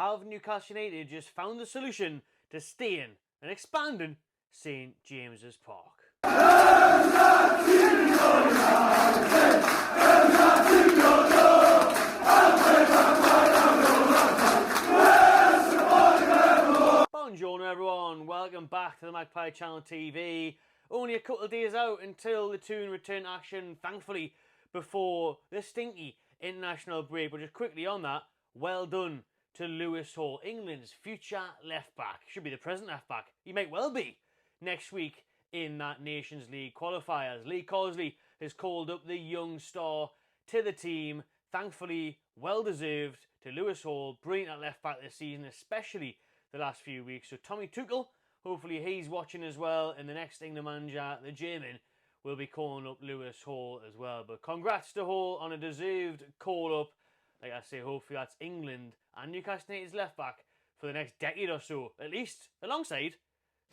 have Newcastle United just found the solution to staying and expanding St James's Park? Buongiorno everyone, welcome back to the Magpie Channel TV. Only a couple of days out until the Tuna return to action, thankfully, before the stinky international break. But just quickly on that, well done to Lewis Hall, England's future left-back. Should be the present left-back. He might well be next week in that Nations League qualifiers. Lee Causley has called up the young star to the team. Thankfully, well-deserved to Lewis Hall. Brilliant at left-back this season, especially the last few weeks. So Tommy Tuchel, hopefully he's watching as well, and the next England manager, the German, will be calling up Lewis Hall as well. But congrats to Hall on a deserved call-up. Like I say, hopefully that's England and Newcastle United's left-back for the next decade or so, at least alongside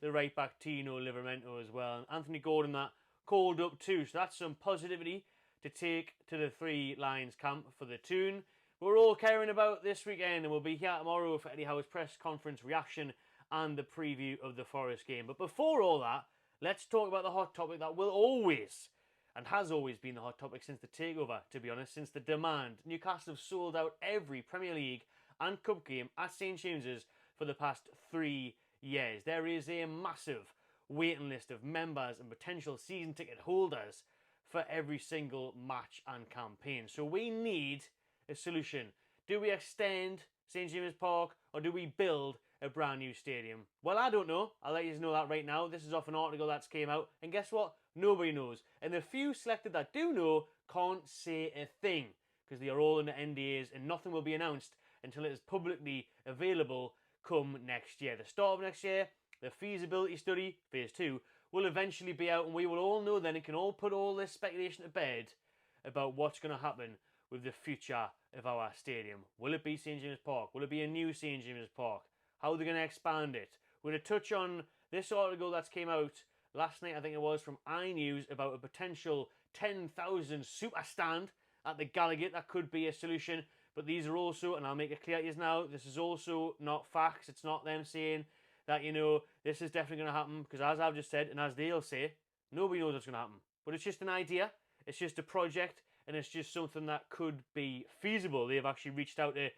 the right-back Tino Livramento as well. And Anthony Gordon that called up too, so that's some positivity to take to the Three Lions camp for the Toon. We're all caring about this weekend, and we'll be here tomorrow for Eddie Howe's press conference reaction and the preview of the Forest game. But before all that, let's talk about the hot topic that will always, and has always been the hot topic since the takeover, to be honest, since the demand. Newcastle have sold out every Premier League and Cup game at St James's for the past 3 years. There is a massive waiting list of members and potential season ticket holders for every single match and campaign. So we need a solution. Do we extend St James's Park or do we build a brand new stadium? Well, I don't know. I'll let you know that right now. This is off an article that's came out, and guess what? Nobody knows. And the few selected that do know can't say a thing because they are all under NDAs, and nothing will be announced until it is publicly available come next year. The start of next year, the feasibility study, phase 2, will eventually be out, and we will all know then and can all put all this speculation to bed about what's going to happen with the future of our stadium. Will it be St James's Park? Will it be a new St James's Park? How are they going to expand it? We're going to touch on this article that came out last night, I think it was, from iNews about a potential 10,000 super stand at the Gallowgate. That could be a solution, but these are also, and I'll make it clear to you now, this is also not facts. It's not them saying that, you know, this is definitely going to happen, because as I've just said, and as they'll say, nobody knows what's going to happen. But it's just an idea. It's just a project. And it's just something that could be feasible. They've actually reached out to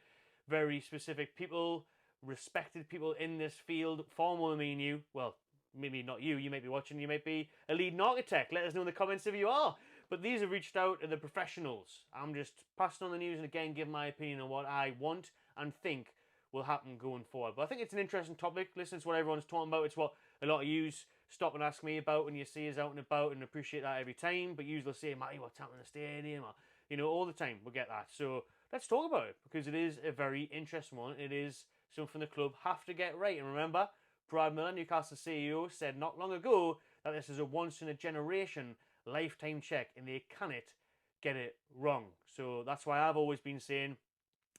very specific people, respected people in this field, far more than me and you. Well, maybe not you. You might be watching. You might be a leading architect. Let us know in the comments if you are. But these have reached out to the professionals. I'm just passing on the news and again giving my opinion on what I want and think will happen going forward. But I think it's an interesting topic. Listen, it's what everyone's talking about. It's what a lot of yous stop and ask me about when you see us out and about, and appreciate that every time. But you will say, Matty, what's happening in the stadium? Or, you know, all the time we'll get that. So let's talk about it, because it is a very interesting one. It is something the club have to get right. And remember, Brad Miller, Newcastle CEO, said not long ago that this is a once-in-a-generation lifetime check, and they cannot get it wrong. So that's why I've always been saying,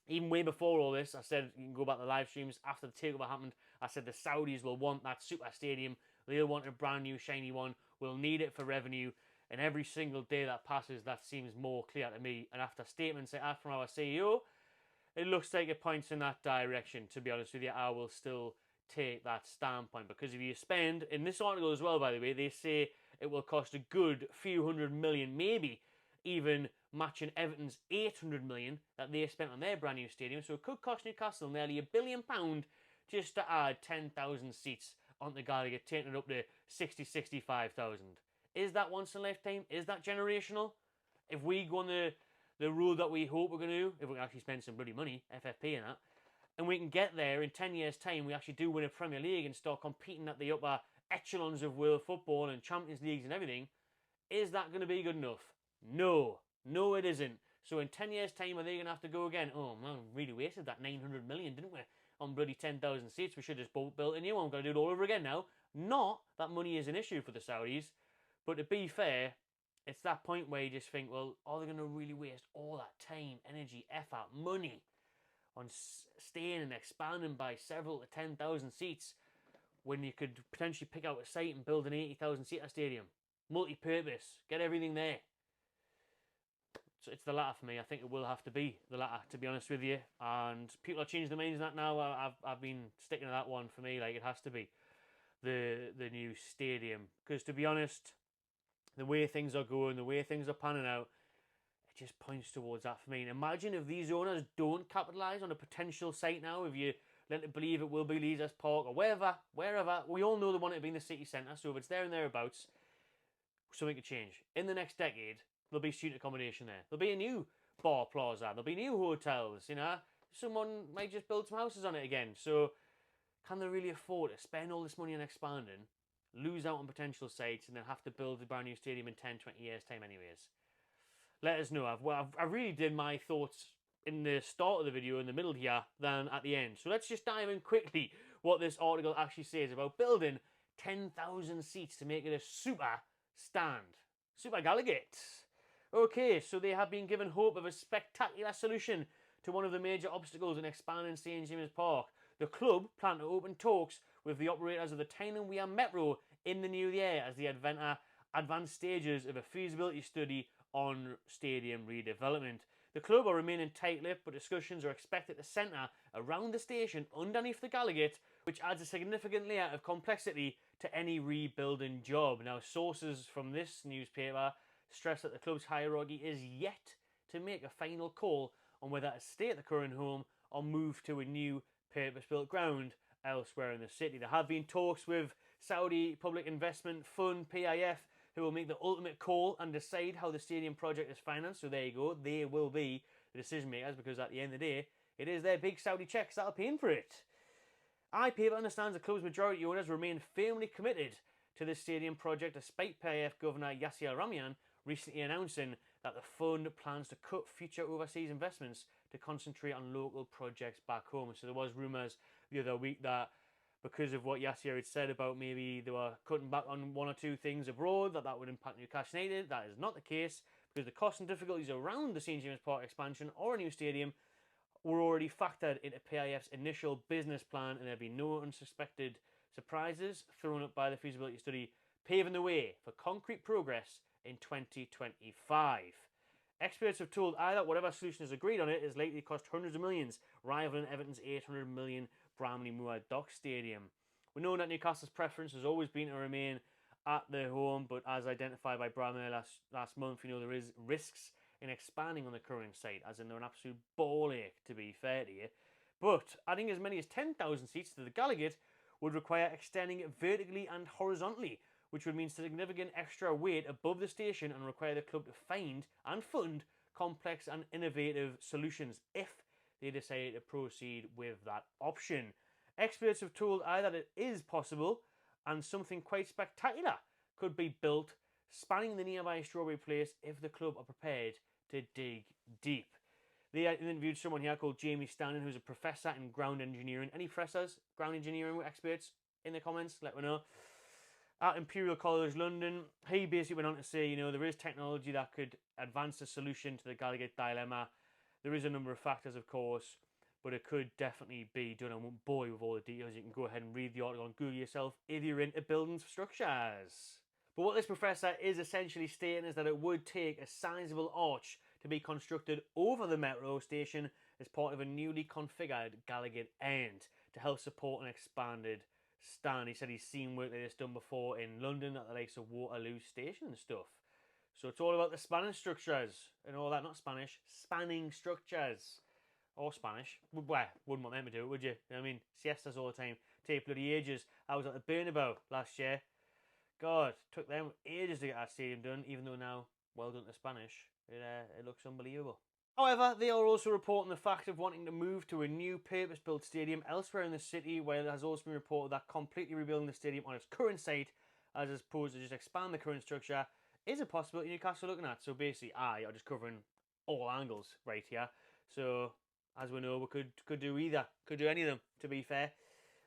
even way before all this, I said, you can go back to the live streams after the takeover happened, I said the Saudis will want that super stadium. They'll want a brand new shiny one. We'll need it for revenue. And every single day that passes, that seems more clear to me. And after statements like that from our CEO, it looks like it points in that direction. To be honest with you, I will still take that standpoint. Because if you spend, in this article as well, by the way, they say it will cost a good few hundred million, maybe even matching Everton's 800 million that they spent on their brand new stadium. So it could cost Newcastle nearly £1 billion just to add 10,000 seats on the Gallowgate, taking it up to 65,000. Is that once in a lifetime? Is that generational? If we go on the road that we hope we're going to do, if we can actually spend some bloody money, FFP and that, and we can get there in 10 years' time, we actually do win a Premier League and start competing at the upper echelons of world football and Champions Leagues and everything, is that going to be good enough? No. No, it isn't. So in 10 years' time, are they going to have to go again? Oh, man, we really wasted that 900 million, didn't we? On bloody 10,000 seats. We should have just built a new one. We've got to do it all over again now. Not that money is an issue for the Saudis, but to be fair, it's that point where you just think, well, are they going to really waste all that time, energy, effort, money on staying and expanding by several to 10,000 seats when you could potentially pick out a site and build an 80,000 seater stadium? Multi-purpose. Get everything there. it's the latter for me. I think it will have to be the latter, to be honest with you. And people are changing their minds on that now. I've been sticking to that one for me. Like, it has to be the new stadium, because to be honest, the way things are going, the way things are panning out, it just points towards that for me. And imagine if these owners don't capitalise on a potential site now. If you let it believe it will be Leazes Park or wherever, we all know they want it to be in the city centre. So if it's there and thereabouts, something could change. In the next decade, there'll be student accommodation there. There'll be a new bar plaza. There'll be new hotels. You know, someone might just build some houses on it again. So can they really afford to spend all this money on expanding, lose out on potential sites, and then have to build a brand new stadium in 10, 20 years' time anyways? Let us know. I really did my thoughts in the start of the video, in the middle here, than at the end. So let's just dive in quickly what this article actually says about building 10,000 seats to make it a super stand. Super Gallowgate. Okay, so they have been given hope of a spectacular solution to one of the major obstacles in expanding St James's Park. The club plan to open talks with the operators of the Tyne and Wear Metro in the new year as they advanced stages of a feasibility study on stadium redevelopment. The club are remaining tight-lipped, but discussions are expected to centre around the station underneath the Gallowgate, which adds a significant layer of complexity to any rebuilding job. Now, sources from this newspaper stress that the club's hierarchy is yet to make a final call on whether to stay at the current home or move to a new purpose-built ground elsewhere in the city. There have been talks with Saudi Public Investment Fund, PIF, who will make the ultimate call and decide how the stadium project is financed. So there you go. They will be the decision makers, because at the end of the day, it is their big Saudi checks that are paying for it. iPaper understands the club's majority owners remain firmly committed to this stadium project, despite PIF Governor Yasir Ramian recently announcing that the fund plans to cut future overseas investments to concentrate on local projects back home. So there was rumours the other week that because of what Yasir had said about maybe they were cutting back on one or two things abroad, that would impact Newcastle United. That is not the case, because the costs and difficulties around the St James's Park expansion or a new stadium were already factored into PIF's initial business plan, and there'll be no unsuspected surprises thrown up by the feasibility study, paving the way for concrete progress in 2025. Experts have told I that whatever solution is agreed on it is likely to cost hundreds of millions, rivaling Everton's 800 million Bramley Moor Dock Stadium. We know that Newcastle's preference has always been to remain at their home, but as identified by Bramley last month, there is risks in expanding on the current site, as in they're an absolute ball ache, to be fair to you. But adding as many as 10,000 seats to the Gallowgate would require extending it vertically and horizontally, which would mean significant extra weight above the station and require the club to find and fund complex and innovative solutions if they decided to proceed with that option. Experts have told I that it is possible, and something quite spectacular could be built spanning the nearby Strawberry Place if the club are prepared to dig deep. They interviewed someone here called Jamie Stannon, who's a professor in ground engineering. Any professors, ground engineering experts in the comments? Let me know. At Imperial College London, he basically went on to say, there is technology that could advance the solution to the Gallowgate dilemma. There is a number of factors, of course, but it could definitely be done. I won't bore you with all the details. You can go ahead and read the article on Google yourself if you're into building structures. But what this professor is essentially stating is that it would take a sizable arch to be constructed over the metro station as part of a newly configured Gallowgate end to help support an expanded stand. He said he's seen work like this done before in London at the likes of Waterloo Station and stuff. So it's all about the spanning structures and all that. Not Spanish, spanning structures. Or Spanish. Well, wouldn't want them to do it, would you? I mean, siestas all the time. Take bloody ages. I was at the Bernabeu last year. God, took them ages to get our stadium done, even though now, well done to Spanish. It looks unbelievable. However, they are also reporting the fact of wanting to move to a new purpose-built stadium elsewhere in the city, while it has also been reported that completely rebuilding the stadium on its current site, as opposed to just expand the current structure, is a possibility Newcastle are looking at. So basically, I are just covering all angles right here. So, as we know, we could do either. Could do any of them, to be fair.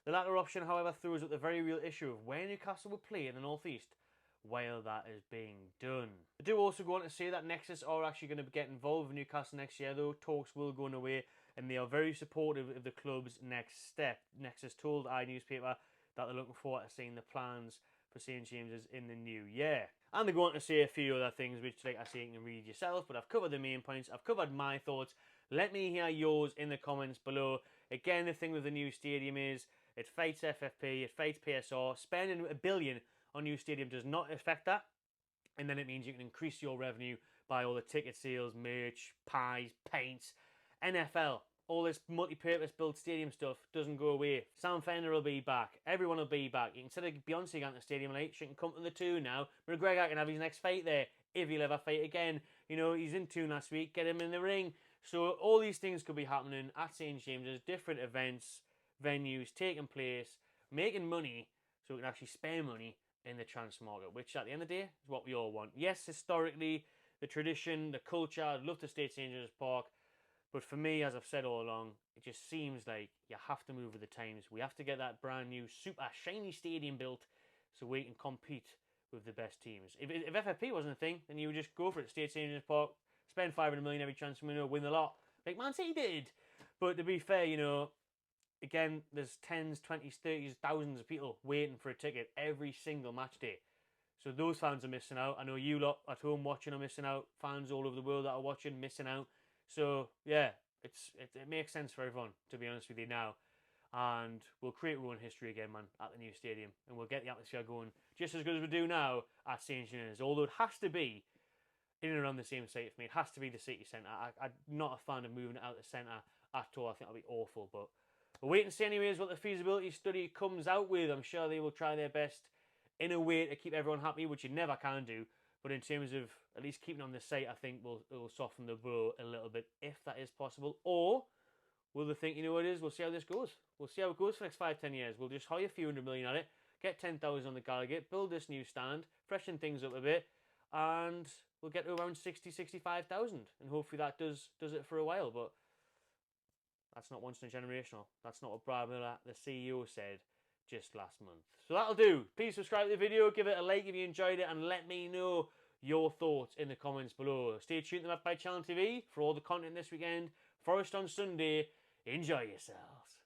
The latter option, however, throws up the very real issue of where Newcastle will play in the North East while that is being done. I do also go on to say that Nexus are actually going to get involved with Newcastle next year, though. Talks will go away, and they are very supportive of the club's next step. Nexus told newspaper that they're looking forward to seeing the plans for St James's in the new year. And they're going to say a few other things, which, like I say, you can read yourself, but I've covered the main points. I've covered my thoughts. Let me hear yours in the comments below. Again, the thing with the new stadium is it fights FFP, it fights PSR. Spending $1 billion on new stadium does not affect that. And then it means you can increase your revenue by all the ticket sales, merch, pies, paints, NFL. All this multi-purpose built stadium stuff doesn't go away. Sam Fender will be back. Everyone will be back. Instead of Beyonce going to the stadium late, she can come to the Tuna now. McGregor can have his next fight there, if he'll ever fight again. You know, he's in Tuna last week. Get him in the ring. So all these things could be happening at St. James's. Different events, venues taking place, making money, so we can actually spend money in the transfer market, which at the end of the day is what we all want. Yes, historically, the tradition, the culture, I'd love to stay at St. James's Park. But for me, as I've said all along, it just seems like you have to move with the times. We have to get that brand new, super shiny stadium built so we can compete with the best teams. If FFP wasn't a thing, then you would just go for it. Stay at St. James's Park, spend 500 million every transfer window, win the lot, like Man City did. But to be fair, you know, again, there's 10s, 20s, 30s, thousands of people waiting for a ticket every single match day. So those fans are missing out. I know you lot at home watching are missing out. Fans all over the world that are watching, missing out. So, yeah, it makes sense for everyone, to be honest with you now. And we'll create our own history again, man, at the new stadium. And we'll get the atmosphere going just as good as we do now at St. James's. Although it has to be in and around the same site for me. It has to be the city centre. I'm not a fan of moving it out the centre at all. I think that'll be awful. But we'll wait and see anyways what the feasibility study comes out with. I'm sure they will try their best in a way to keep everyone happy, which you never can do. But in terms of at least keeping on the site, I think it will soften the blow a little bit, if that is possible. Or will they think, you know what it is, we'll see how this goes. We'll see how it goes for the next 5-10 years. We'll just hire a few $100 million at it, get 10,000 on the Gallowgate, build this new stand, freshen things up a bit, and we'll get to around 65,000. And hopefully that does it for a while. But that's not once in a generational. That's not what Brad Miller, the CEO, said just last month. So that'll do. Please subscribe to the video, give it a like if you enjoyed it, and let me know your thoughts in the comments below. Stay tuned to Magpie Channel TV for all the content this weekend. Forest on Sunday. Enjoy yourselves.